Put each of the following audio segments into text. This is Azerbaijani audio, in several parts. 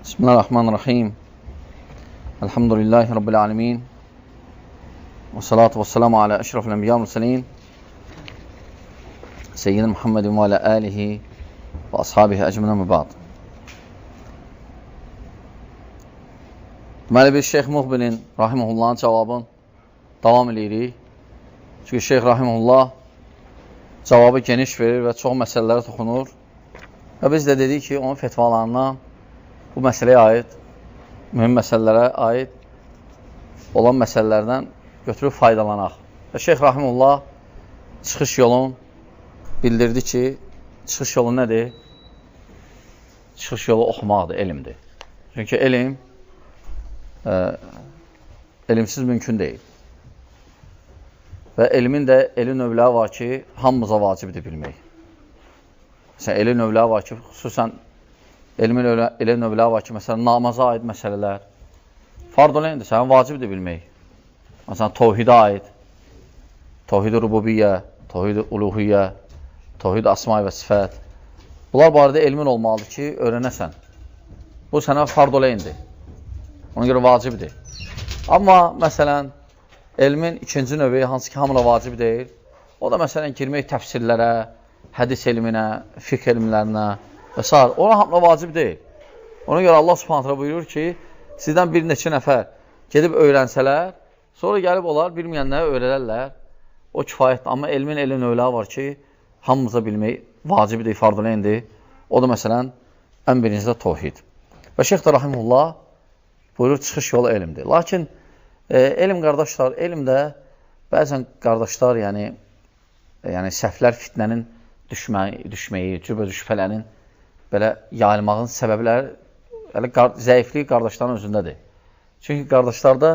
Bismillahirrahmanirrahim. Elhamdülillahi Rabbil alemin. Və salatu və selamu alə əşrafil ənbiya mürsəlin. Seyyidina Muhammedin və alə alihi və ashabihi əcmənə mübad. Deməli, biz Şeyx Muhbilin Rahiməhullahın cavabını davam edirik. Çünki Şeyx Rahiməhullah cavabı geniş verir və çox məsələlərə toxunur. Və biz də dedik ki, onun fetvalarından bu məsələyə aid, mühüm məsələlərə aid olan məsələlərdən götürüb faydalanaq. Və Şeyx Rahimullah çıxış yolun bildirdi ki, çıxış yolu nədir? Çıxış yolu oxumaqdır, elmdir. Çünki elm elmsiz mümkün deyil. Və elmin də eli növləri var ki, hamımıza vacibdir bilmək. Məsələn, eli növləri var ki, xüsusən elmin elə növləri var ki, məsələn, namaza aid məsələlər fard-ı-ayndir, sənin vacibdir bilmək. Məsələn, tövhidə aid, tövhid-i rububiyyə, tövhid-i uluhiyyə, tövhid-i asma və sifət. Bunlar barədə elmin olmalıdır ki, öyrənəsən. Bu sənə fard-ı-ayndir. Ona görə vacibdir. Amma, məsələn, elmin ikinci növü, hansı ki, hamına vacib deyil, o da, məsələn, girmək təfsirlərə, hədis elminə, fiqh elmlərinə və s. Ona hamına vacib deyil. Ona görə Allah Subhanahu buyurur ki, sizdən bir neçə nəfər gedib öyrənsələr, sonra gəlib olar, bilməyənlərə öyrədərlər. O kifayətdir. Amma elmin elə növləri var ki, hamımıza bilmək vacibdir, fard-ı-ayndir. O da məsələn, ən birincisi də tövhid. Və Şeyx də Rahimullah buyurur, çıxış yolu elmdir. Lakin elm qardaşlar, elmdə bəzən qardaşlar, yəni səhvlər, fitnənin düşməyi, cübə-düşfələrin belə yayılmağın səbəbləri, zəifliyi qardaşların özündədir. Çünki qardaşlarda,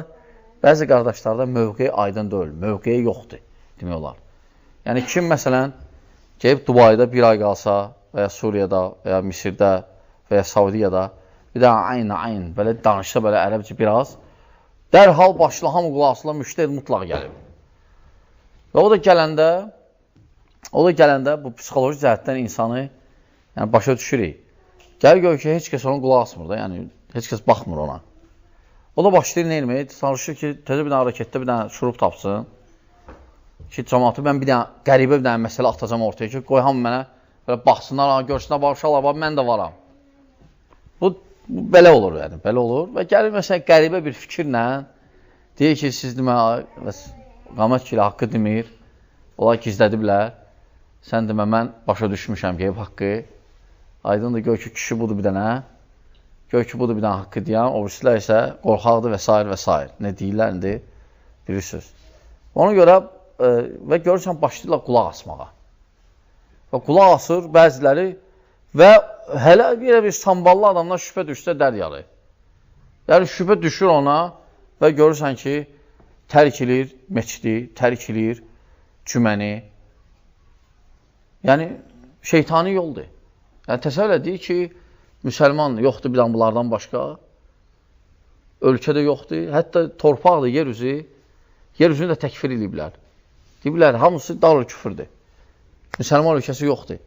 bəzi qardaşlarda mövqeyi aydın deyil, mövqeyi yoxdur, demək olar. Yəni, kim məsələn, gəlib Dubayda bir ay qalsa, və ya Suriyada, və ya Misirdə, və ya Saudiyada, bir də ayn, belə danışsa, belə ərəbcə biraz, dərhal başla, hamı qulaqsıla müştəhid mutlaq gəlib. Və o da gələndə bu psixoloji cəhətdən insanı başa düşürük. Gəl gör ki, heç kəs onun qulaq asmır da, yəni heç kəs baxmır ona. O da başlayır nə eləmək? Çalışır ki, təzə bir dənə harekətdə bir dənə şurup tapsın. Ki, cəmatı mən bir dənə qəribə bir dənə məsələ atacam ortaya ki, qoy hamı mənə belə baxsınlar, görsünlər, barışarlar, mən də varam. Bu belə olur, yəni, belə olur. Və gəlir məsələn qəribə bir fikirlə deyir ki, siz demə, qamət ki, haqqı demir, onlar gizlədiblər. Sən demə, mən başa düşmüşəm ki, haqqı. Aydındır, gör ki, kişi budur bir dənə. Gör ki, budur bir dənə haqqı deyən. O birisilər isə qorxaqdır və s. Nə deyirlər, indi bilirsiniz. Ona görə və görürsən, başlayırlar qulaq asmağa. Və qulaq asır bəziləri və hələ bir samballı adamdan şübhə düşsə dəryalı. Yəni, şübhə düşür ona və görürsən ki, tərk edir meçidi, tərk edir cüməni. Yəni, şeytani yoldur. Yəni, təsəvvür edir ki, müsəlman yoxdur bir bunlardan başqa, ölkədə yoxdur, hətta torpaqdır, yeryüzünü də təkfir ediblər. Deyiblər, hamısı darül küfürdür. Müsəlman ölkəsi yoxdur.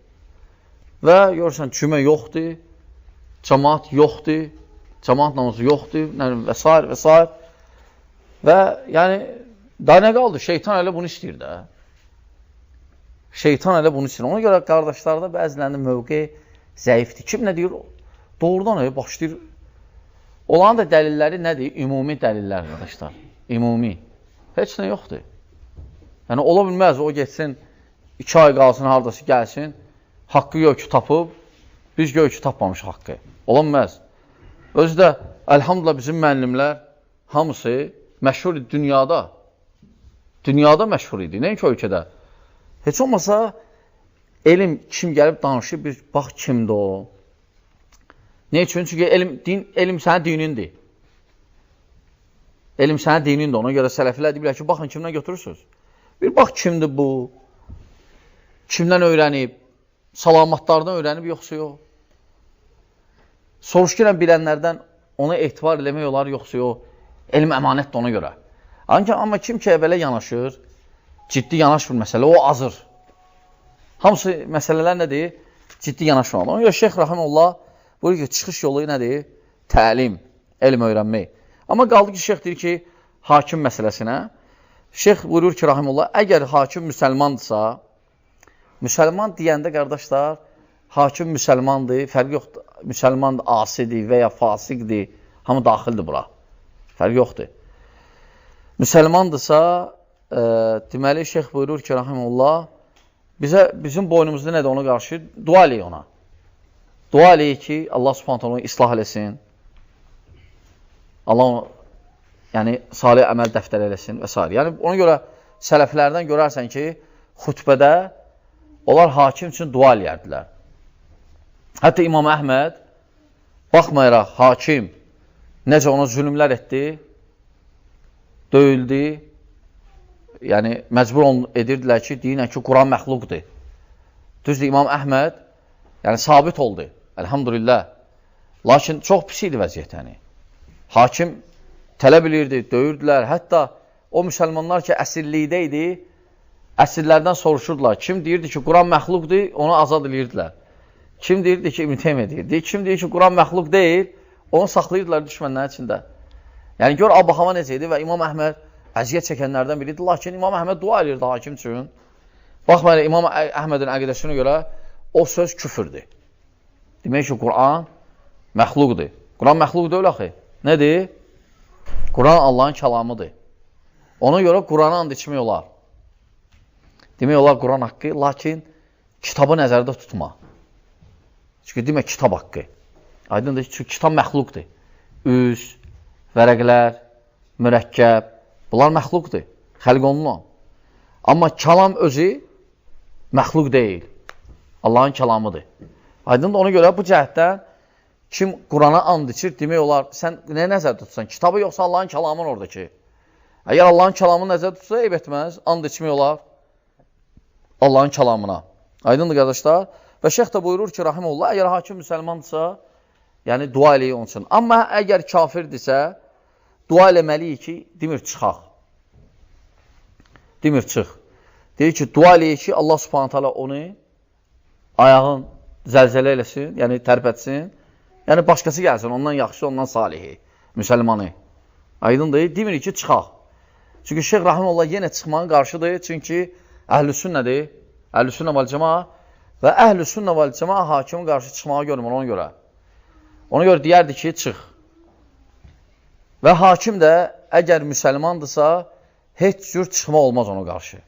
Və görürsən, cümə yoxdur, cəmaat yoxdur, cəmaat namazı yoxdur, və s. Və, yəni, daha nə qaldı? Şeytan elə bunu istəyir də. Şeytan elə bunu istəyir. Ona görə qardaşlarda bəzilərinin mövqeyi zəifdir. Kim nə deyir? Doğrudan başlayır. Olan da dəlilləri nədir? Ümumi dəlillər, qardaşlar. Ümumi. Heç nə yoxdur. Yəni, ola bilməz, o geçsin, 2 ay qalsın, haradası gəlsin, haqqı gör ki, tapıb, biz gör ki, tapmamış haqqı. Ola bilməz. Özü də, əlhamdülillah, bizim müəllimlər hamısı məşhur idi dünyada. Dünyada məşhur idi, nəinki ölkədə. Heç olmasa, elm kim gəlib danışır, bir bax kimdir o. Ne üçün? Çünki elm sənin dinindir. Elm sənin dinindir. Ona görə sələfilər deyiblər ki, baxın kimdən götürürsünüz. Bir bax kimdir bu? Kimdən öyrənib? Salamatlardan öyrənib, yoxsa yox? Soruşqirən bilənlərdən ona etibar eləmək olar, yoxsa yox? Elm əmanətdir ona görə. Amma kim ki, belə yanaşır, ciddi yanaşmır məsələ, o azır. Hamısı məsələlər nədir? Ciddi yanaşmalı. Ona görə Şeyx Rahimullah buyurur ki, çıxış yolu nədir? təlim, elm öyrənmək. Amma qaldı ki, şeyx deyir ki, hakim məsələsinə. Şeyx buyurur ki, rahimullah, əgər hakim müsəlmandırsa, müsəlman deyəndə, qardaşlar, hakim müsəlmandır, fərq yoxdur. Müsəlman asidir və ya fasiqdir, hamı daxildir bura. Fərq yoxdur. Müsəlmandırsa, deməli, şeyx buyurur ki, rahimullah, bizim boynumuzda nədir ona qarşı? Dua eləyik ona. Dua eləyik ki, Allah subhanət onu islah eləsin. Allah onu, yəni, salih əməl dəftər eləsin və s. Yəni, ona görə sələflərdən görərsən ki, xütbədə onlar hakim üçün dua eləyərdilər. Hətta İmam Əhməd, baxmayaraq, hakim necə ona zülümlər etdi, döyüldü, yəni məcbur edirdilər ki, deyinən ki, Quran məxluqdur. Düzdür, İmam Əhməd, yəni sabit oldu, əlhamdülillah. Lakin çox pis idi vəziyyət, yəni. Hakim tələb edirdi, döyürdülər. Hətta o müsəlmanlar ki, əsirlikdə idi, əsirlərdən soruşurdular. Kim deyirdi ki, Quran məxluqdur, onu azad edirdilər. Kim deyirdi ki, İbn-i edirdi. Kim deyir ki, Quran məxluq deyil, onu saxlayırdılar düşmənlərin içində. Yəni, gör, Abahama necə idi və İmam Əhməd əziyyət çəkənlərdən biridir. Lakin İmam Əhməd dua edirdi hakim üçün. Baxmayın, İmam Əhmədin əqidəsinə görə o söz küfürdür. Demək ki, Quran məxluqdur. Quran məxluq deyil, axı. Nədir? Quran Allahın kəlamıdır. Ona görə Quranı and içmək olar. Demək olar Quran haqqı, lakin kitabı nəzərdə tutma. Çünki demək kitab haqqı. Aydındır ki, çünki kitab məxluqdur. Üz, vərəqlər, mürəkkəb, bunlar məxluqdur. Xəlq olunan. Amma kəlam özü məxluq deyil. Allahın kəlamıdır. Aydındır, ona görə bu cəhətdən kim Qurana and içir, demək olar, sən nə nəzərdə tutsan? Kitabı yoxsa Allahın kəlamın oradakı? Əgər Allahın kəlamını nəzərdə tutsa, eyb etməz, and içmək olar Allahın kəlamına. Aydındır, qardaşlar. Və şeyx də buyurur ki, rahimullah, əgər hakim müsəlmandırsa, yəni dua eləyik onun üçün. Amma əgər kafirdirsə, dua eləməliyik ki, demir çıxaq. Demir çıx. Deyir ki, dua eləyik ki, Allah subhanət hala onu ayağın zəlzələ eləsin, yəni tərpətsin. Yəni, başqası gəlsin, ondan yaxşı, ondan salihi, müsəlmanı. Aydındır, demir ki, çıxaq. Çünki şeyx rahimullah yenə çıxmağın qarşıdır. Çünki əhlüsünnədir, əhlüsünnə vəl-cəma və əhlüsünnə vəl-cəma hakimin qarşı çıxmağı görmür ona görə. Ona görə deyərdi ki, çıx. Və hakim də əgər müsəlmandırsa, heç cür çıxmaq olmaz ona qarşı.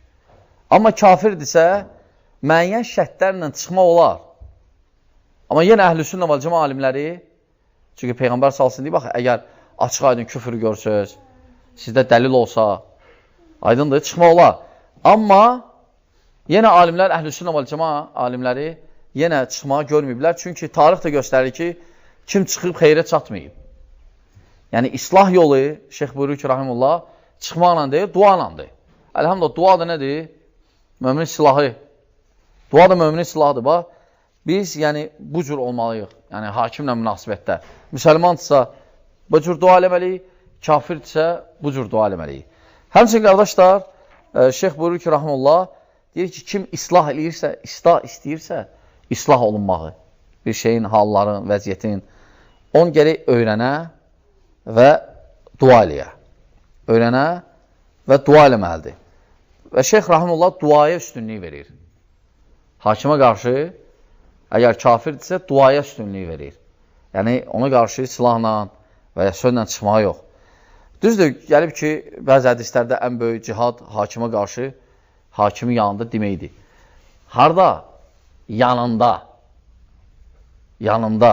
Amma kafirdirsə, müəyyən şərtlərlə çıxmaq olar. Amma yenə əhlüsünnə vəl-cəma alimləri, çünki Peyğəmbər salsın deyib, bax, əgər açıq aydın küfür görsöz, sizdə dəlil olsa, aydındır, çıxmaq olar. Amma yenə alimlər, əhlüsünnə vəl-cəma alimləri yenə çıxmağı görməyiblər. Çünki tarix də göstərir ki, kim çıxıb xeyrə çatmayıb. Yəni, islah yolu, şeyx buyurur ki, rahimullah, çıxmaqla deyil, duanandır. Əlhamdülillah, dua da nədir? Möminin silahı. Dua da möminin silahıdır. Bax, biz, yəni, bu cür olmalıyıq. Yəni, hakimlə münasibətdə. Müsəlmandırsa, bu cür dua eləməliyik. Kafirdirsə, bu cür dua eləməliyik. Həmçin, qardaşlar, şeyx buyurur ki, rahimullah, deyir ki, kim islah eləyirsə, istəyirsə, islah olunmağı, bir şeyin, halların, vəziyyətin, onu gərək öyrənə və dua eləyə. Öyrənə və dua eləməlidir. Və şeyx rahimullah duaya üstünlük verir. Hakimə qarşı, əgər kafirdirsə, duaya üstünlük verir. Yəni, ona qarşı silahla və ya sözlə çıxmağı yox. Düzdür, gəlib ki, bəzi hədislərdə ən böyük cihad hakimə qarşı, hakimin yanında deməkdir. Harada? Yanında. Yanında.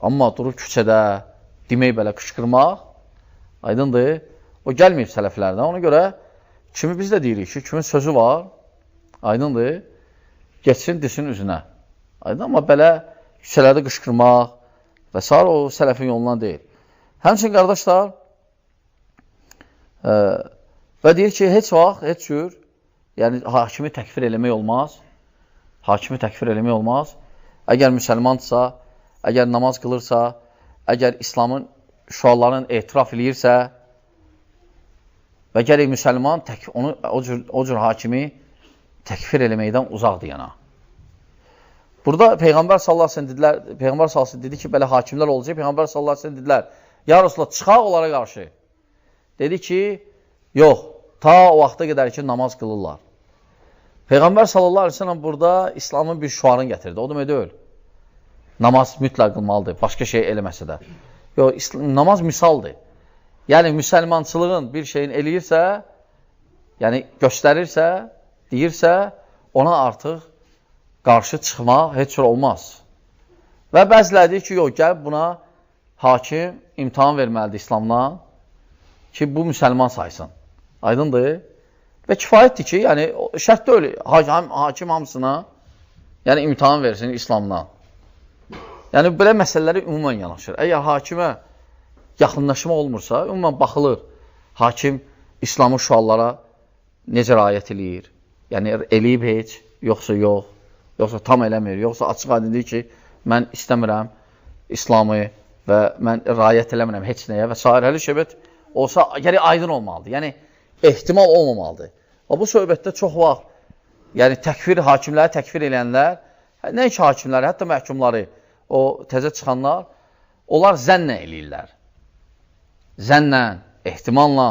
Amma durub küçədə demək belə qışqırmaq, aydındır, o gəlməyib sələflərdən. Ona görə kimi biz də deyirik ki, kimin sözü var, aydındır, geçsin, desin üzünə. Aydın, amma belə küçələrdə qışqırmaq və s. o sələfin yolundan deyil. Həmçin, qardaşlar, və deyir ki, heç vaxt, heç cür, yəni hakimi təkfir eləmək olmaz. Hakimi təkfir eləmək olmaz. Əgər müsəlmandırsa, əgər namaz qılırsa, əgər İslamın şüarlarını etiraf eləyirsə və gərək müsəlman o cür hakimi təkfir eləməkdən uzaqdır yana. Burada Peyğəmbər sallallahu əleyhi və səlləm dedilər, Peyğəmbər sallallahu əleyhi və səlləm dedi ki, belə hakimlər olacaq. Peyğəmbər sallallahu əleyhi və səlləm dedilər, ya Rasulullah, çıxaq onlara qarşı. Dedi ki, yox, ta o vaxta qədər ki, namaz qılırlar. Peyğəmbər sallallahu əleyhi və səlləm burada İslamın bir şüarını gətirdi. O demək deyil. Namaz mütləq qılmalıdır, başqa şey eləməsə də. Yox, namaz misaldır. Yəni, müsəlmançılığın bir şeyin eləyirsə, yəni göstərirsə, deyirsə, ona artıq qarşı çıxmaq heç cür olmaz. Və bəziləri deyir ki, yox, gəl buna hakim imtahan verməlidir İslamdan ki, bu müsəlman saysın. Aydındır. Və kifayətdir ki, yəni şərt deyil, hakim hamısına yəni imtahan versin İslamdan. Yəni, belə məsələləri ümumən yanaşır. Əgər hakimə yaxınlaşma olmursa, ümumən baxılır, hakim İslamın şüarlara necə riayət eləyir? Yəni, eləyib heç, yoxsa yox, yoxsa tam eləmir, yoxsa açıq aydındır ki, mən istəmirəm İslamı və mən riayət eləmirəm heç nəyə və s. Hələ söhbət olsa, yəni aydın olmalıdır. Yəni, ehtimal olmamalıdır. Və bu söhbətdə çox vaxt, yəni təkfir, hakimləri təkfir eləyənlər, nəinki hakimləri, hətta məhkumları, o təzə çıxanlar, onlar zənnə eləyirlər. Zənnlə, ehtimalla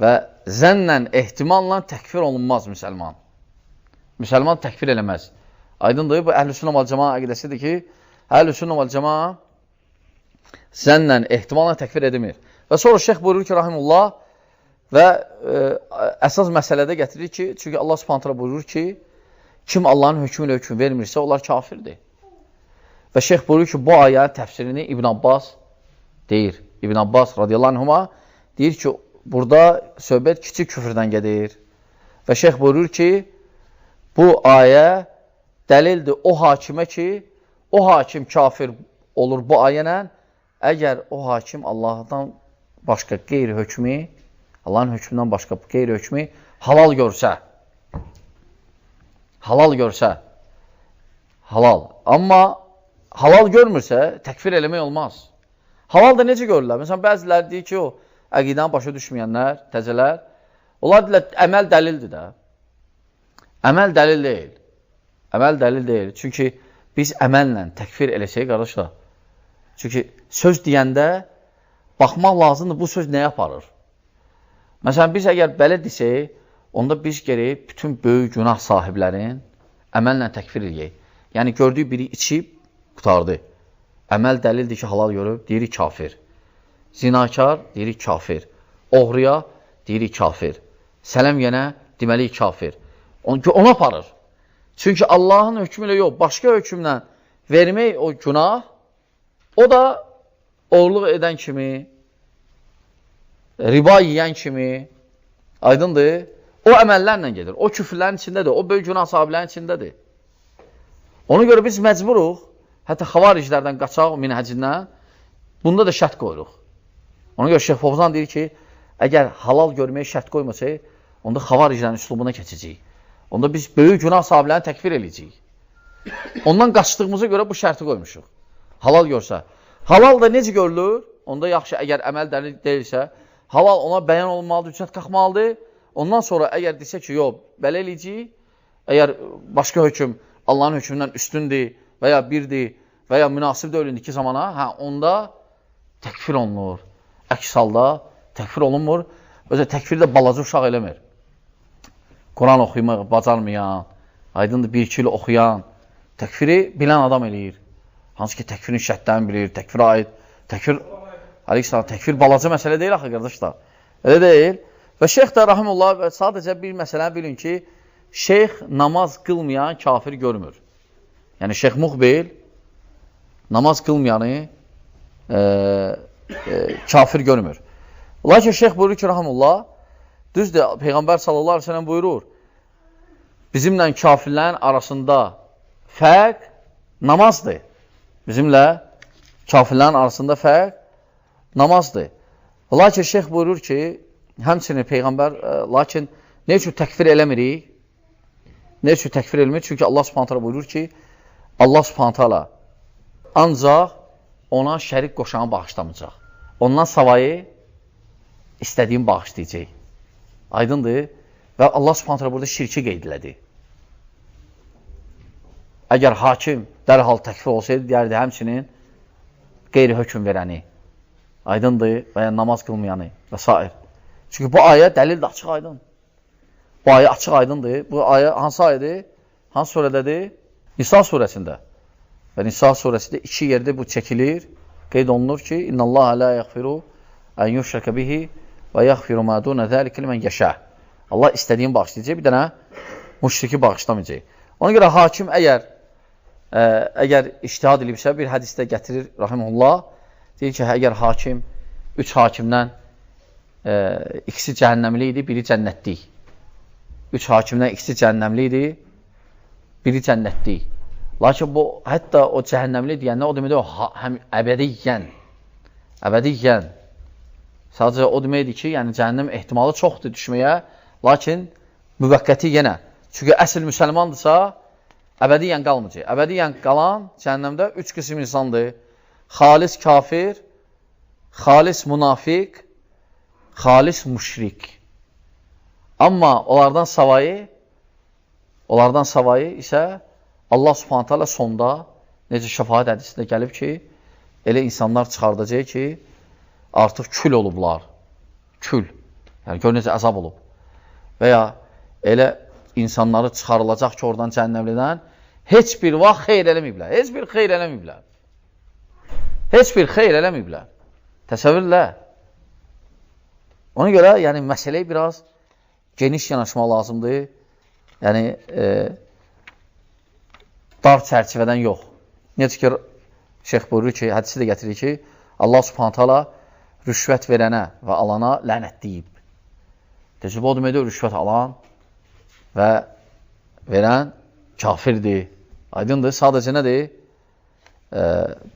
və zənnlə, ehtimalla təkfir olunmaz müsəlman. Müsəlman təkfir eləməz. Aydındır, bu Əhl-i-Sünnə vəl-Cəmaa əqidəsidir ki, Əhl-i-Sünnə vəl-Cəmaa zənnlə, ehtimalla təkfir edilmir. Və sonra şeyx buyurur ki, rahimullah, və əsas məsələdə gətirir ki, çünki Allah subhanahu taala buyurur ki, kim Allahın hökmü ilə hökm vermirsə, onlar kafirdir. Və şeyx buyurur ki, bu ayənin təfsirini İbn Abbas deyir. İbn Abbas radiyallahu anhuma deyir ki, burada söhbət kiçik küfrdən gedir. Və şeyx buyurur ki, bu ayə dəlildir o hakimə ki, o hakim kafir olur bu ayənlə, əgər o hakim Allahdan başqa qeyri-hökmü, Allahın hökmündən başqa qeyri-hökmü halal görsə. Halal görsə. Halal. Amma halal görmürsə, təkfir eləmək olmaz. Halal da necə görürlər? Məsələn, bəziləri deyir ki, o əqidən başa düşməyənlər, təzələr, onlar deyirlər, əməl dəlildir də. Əməl dəlil deyil. Əməl dəlil deyil. Çünki biz əməllə təkfir eləsək, qardaşlar. Çünki söz deyəndə baxmaq lazımdır, bu söz nəyə aparır? Məsələn, biz əgər belə desək, onda biz gerək bütün böyük günah sahiblərin əməllə təkfir eləyək. Yəni, gördüyü biri içib, qutardı. Əməl dəlildir ki, halal görüb, deyirik kafir. Zinakar, deyirik kafir. Oğruya, deyirik kafir. Sələm yenə, deməli kafir. Ona aparır. Çünki Allahın hökmü ilə yox, başqa hökmlə vermək o günah, o da oğurluq edən kimi, riba yiyən kimi, aydındır, o əməllərlə gedir. O küfürlərin içindədir, o böyük günah sahiblərin içindədir. Ona görə biz məcburuq, hətta xavariclərdən qaçaq minhəcindən, bunda da şərt qoyuruq. Ona görə Şeyx Fovzan deyir ki, əgər halal görməyə şərt qoymasaq, onda xavariclərin üslubuna keçəcəyik. Onda biz böyük günah sahiblərini təkfir eləyəcəyik. Ondan qaçdığımıza görə bu şərti qoymuşuq. Halal görsə. Halal da necə görülür? Onda yaxşı, əgər əməl dəlil deyilsə, halal ona bəyan olunmalıdır, hüccət qalxmalıdır. Ondan sonra əgər desə ki, yox, belə eləyəcəyik, əgər başqa hökm Allahın hökmündən üstündür və ya birdir və ya münasib deyil iki zamana, onda təkfir olunur. Əks halda təkfir olunmur. Özə təkfir də balaca uşaq eləmir. Quran oxumaq bacarmayan, aydındır bir-iki il oxuyan, təkfiri bilən adam eləyir. Hansı ki, təkfirin şərtlərini bilir, təkfirə aid, təkfir balaca məsələ deyil axı, qardaşlar. Elə deyil. Və şeyx də rahimullah və sadəcə bir məsələni bilin ki, şeyx namaz qılmayan kafir görmür. Yəni, şeyx Muqbil namaz qılmayanı kafir görmür. Lakin şeyx buyurur ki, rahimullah, düzdür, Peyğəmbər sallallahu aleyhi ve sellem buyurur, bizimlə kafirlərin arasında fərq namazdır. Bizimlə kafirlərin arasında fərq namazdır. Lakin şeyx buyurur ki, həmçinin Peyğəmbər, lakin nə üçün təkfir eləmirik? Nə üçün təkfir eləmirik? Çünki Allah subhanahu taala buyurur ki, Allah subhanahu taala ancaq ona şərik qoşanı bağışlamayacaq. Ondan savayı istədiyin bağışlayacaq. Aydındır. Və Allah subhanahu taala burada şirki qeyd elədi. Əgər hakim dərhal təkfir olsaydı, deyərdi həmçinin qeyri-hökm verəni, aydındır və ya namaz qılmayanı və s. Çünki bu ayə dəlildir, açıq aydın. Bu ayə açıq aydındır. Bu ayə hansı ayədir? Hansı surədədir? Nisa surəsində. Və Nisa surəsində 2 yerdə bu çəkilir. Qeyd olunur ki, İnnəllaha la yəğfiru ən yuşrəkə bihi və yəğfiru mə dunə zəlikə limən yəşə. Allah istədiyin bağışlayacaq, bir dənə müşriki bağışlamayacaq. Ona görə hakim əgər ictihad edibsə, bir hədisdə gətirir, rahimehullah, deyir ki, əgər hakim 3 hakimdən ikisi cəhənnəmli idi, biri cənnətli. 3 hakimdən ikisi cəhənnəmli idi, biri cənnətli. Lakin bu, hətta o cəhənnəmli deyəndə, o deməkdir, həm əbədiyyən. Sadəcə o deməkdir ki, yəni cəhənnəm ehtimalı çoxdur düşməyə, lakin müvəqqəti yenə. Çünki əsl müsəlmandırsa, əbədiyyən qalmayacaq. Əbədiyyən qalan cəhənnəmdə 3 qism insandır. Xalis kafir, xalis münafiq, xalis müşrik. Amma onlardan savayı isə Allah subhanət hələ sonda, necə şəfaət hədisində gəlib ki, elə insanlar çıxardacaq ki, artıq kül olublar. Kül. Yəni, gör necə əzab olub. Və ya elə insanları çıxarılacaq ki, oradan cəhənnəmlidən heç bir vaxt xeyr eləməyiblər. Heç bir xeyr eləməyiblər. Təsəvvürlə. Ona görə, yəni, məsələyə biraz geniş yanaşmaq lazımdır. Yəni, dar çərçivədən yox. Necə ki, şeyx buyurur ki, hədisi də gətirir ki, Allah subhanət hala rüşvət verənə və alana lənət deyib. Təcrübə o deməkdir, rüşvət alan və verən kafirdir. Aydındır, sadəcə nədir?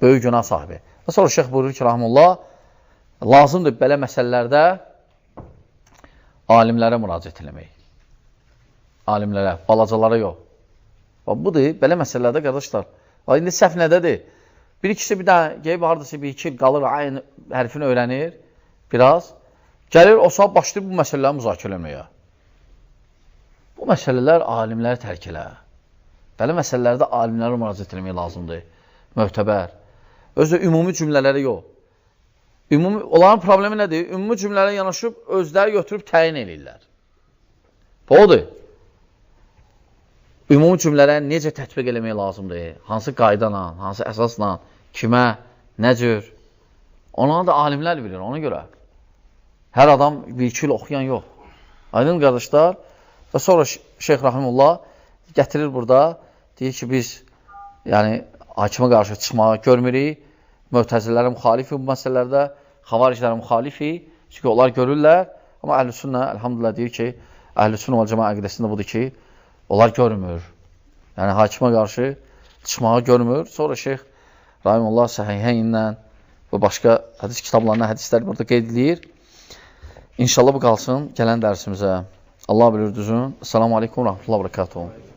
Böyük günah sahibi. Və sonra şeyx buyurur ki, rahimullah, lazımdır belə məsələlərdə alimlərə müraciət eləmək. Alimlərə, balacalara yox. Budur, belə məsələlərdə, qardaşlar. İndi səhv nədədir? Bir ikisi bir dənə qeyb haradasa bir iki qalır, aynı hərfini öyrənir, biraz. Gəlir, o saat başlayır bu məsələləri müzakirə eləməyə. Bu məsələlər alimləri tərk elə. Belə məsələlərdə alimlərə müraciət eləmək lazımdır. Möhtəbər. Özü ümumi cümlələri yox. Onların problemi nədir? Ümumi cümlələrə yanaşıb, özləri götürüb təyin eləyirlər. Bu odur. Ümumi cümlələri necə tətbiq eləmək lazımdır? Hansı qaydana, hansı əsasla, kimə, nə cür? Onları da alimlər bilir, ona görə. Hər adam bir-iki il oxuyan yox. Aydın qardaşlar, və sonra Şeyx Rahimullah gətirir burada, deyir ki, biz yəni, hakimə qarşı çıxmağı görmürük, mötəzillərə müxalifi bu məsələlərdə, xavariclərə müxalifi, çünki onlar görürlər, amma Əhl-i-Sünnə, əlhamdülillah deyir ki, Əhl-i-Sünnə və Cəmaə əqidəsində budur ki, onlar görmür. Yəni, hakimə qarşı çıxmağı görmür. Sonra Şeyx Rahimullah Səhihəyinlə və başqa hədis kitablarına hədislər burada qeyd edir. İnşallah bu qalsın gələn dərsimizə. Allah bilir düzün. Esselamu aleykum və rəhmətullah və bərəkatuhu.